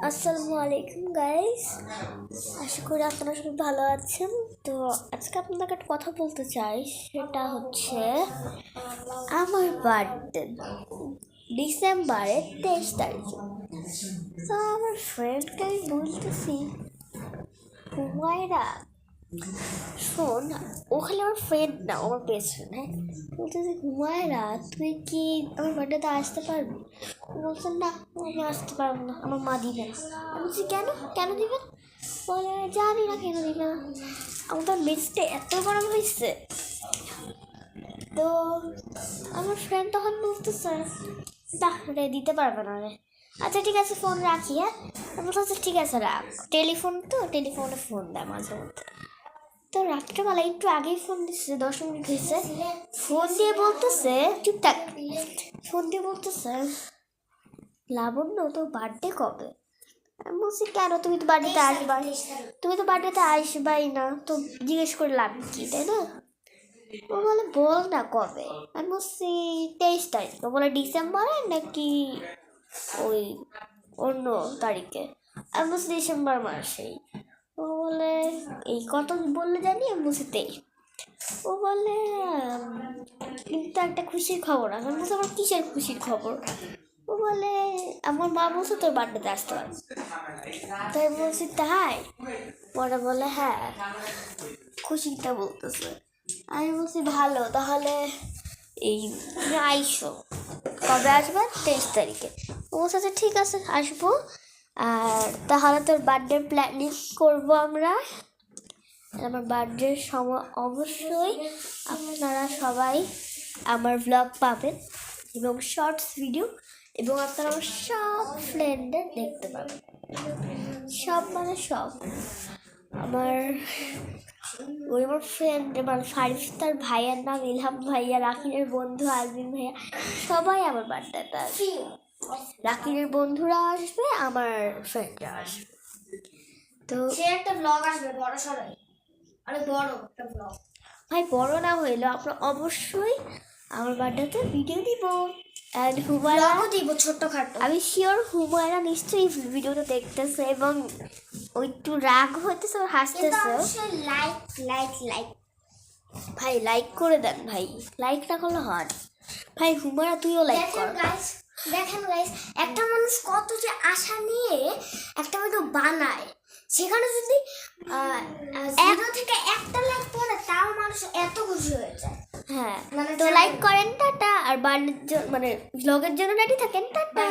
আসসালামু আলাইকুম গাইস, আশা করি আপনারা সবাই ভালো আছেন। তো আজকে আপনাদের একটা কথা বলতে চাই, সেটা হচ্ছে আমার বার্থডে ডিসেম্বরের 23 তারিখে। তো আমার ফ্রেন্ডকে আমি বলতেছি, হুমায়রা শোন, ওখানে আমার ফ্রেন্ড না, আমার বেস্ট ফ্রেন্ড। হ্যাঁ, বলতেছি হুমায়রা তুই কি আমার বার্থডেতে আসতে পারবি? বলছেন না, আমি আসতে পারবো না, আমার মা দিবে না। আমি বলছি কেন, কেন দিবে না? বলে জানি না কেন দিবে না, আমাদের মেজটা এত গরম হয়েছে। তো আমার ফ্রেন্ড তখন বলতেছে রে দিতে পারবে না রে। আচ্ছা ঠিক আছে, ফোন রাখি। হ্যাঁ, আমি বলছি ঠিক আছে রাখ, টেলিফোনে ফোন দেয় মাঝে মধ্যে। তো রাত্রেবেলা একটু আগেই ফোন দিচ্ছে, 10 মিনিট হয়েছে। ফোন দিয়ে বলতেছে চুপটাক, ফোন দিয়ে বলতেছে লাবণ্য তোর বার্থডে কবে? আমি বলছি কেন, তুমি তো বার্থডেতে আসবাই না, তো জিজ্ঞেস করে লাভ কি, তাই না? ও বলে বল না কবে। আমি বলছি 23 তারিখ। ও বলে ডিসেম্বরে নাকি ওই অন্য তারিখে? আমি বলছি ডিসেম্বর মাসেই। ও বলে এই কত বললে জানি? আমি বলছি 23। ও বলে কিন্তু একটা খুশির খবর আছে। আমি বলছি আমার কিসের খুশির খবর? ও বলে আমার মা বলছে তোর বার্থডেতে আসতে পারবে। তাই বলছি তাই? ওরা বলে হ্যাঁ, খুশিটা বলতেছে। আমি বলছি ভালো, তাহলে এই আইসো, কবে আসবে? 23 তারিখে। ও বলছে আচ্ছা ঠিক আছে আসবো। আর তাহলে তোর বার্থডে প্ল্যানিং করবো আমরা। আমার বার্থডের সময় অবশ্যই আপনারা সবাই আমার ব্লগ পাবেন এবং শর্টস ভিডিও, এবং আপনারা আমার সব ফ্রেন্ডদের দেখতে পাবেন। সব মানে সব আমার আমার ফ্রেন্ড, মানে ফারিস্তার ভাইয়ার নাম ইলহাম ভাইয়া, রাকিনের বন্ধু আলবিন ভাইয়া, সবাই আমার বার্থডেতে আসবে। রাকিনের বন্ধুরা আসবে, আমার ফ্রেন্ডরা আসবে। তো সে একটা ব্লগ আসবে বড় সরাই, আরে বড় একটা ব্লগ। ভাই বড় না হইলেও আপনারা অবশ্যই আমার বার্থডেতে ভিডিও দিব। অ্যান্ড হুমায়রা দিব ছোট্টখাটো। আমি শিওর হুমায়রা নিশ্চয়ই ভিডিওটা দেখতেছে এবং ওই একটু রাগ হইতেছে, ওর হাসতেছে। লাইক লাইক লাইক ভাই লাইক করে দেন ভাই, লাইক না করলে হয় না। ভাই হুমায়রা তুইও লাইক কর। দেখেন গাইস, একটা মানুষ কত যে আশা নিয়ে একটা ভিডিও বানায়, সেখানে যদি 0 থেকে 1টা লাইক পড়ে, তাও মানুষ এত খুশি হয়ে যায়। হ্যাঁ, মানে তো লাইক করেন, টাটা। আর মানে ব্লগের জন্য রেডি থাকেন, টাটা।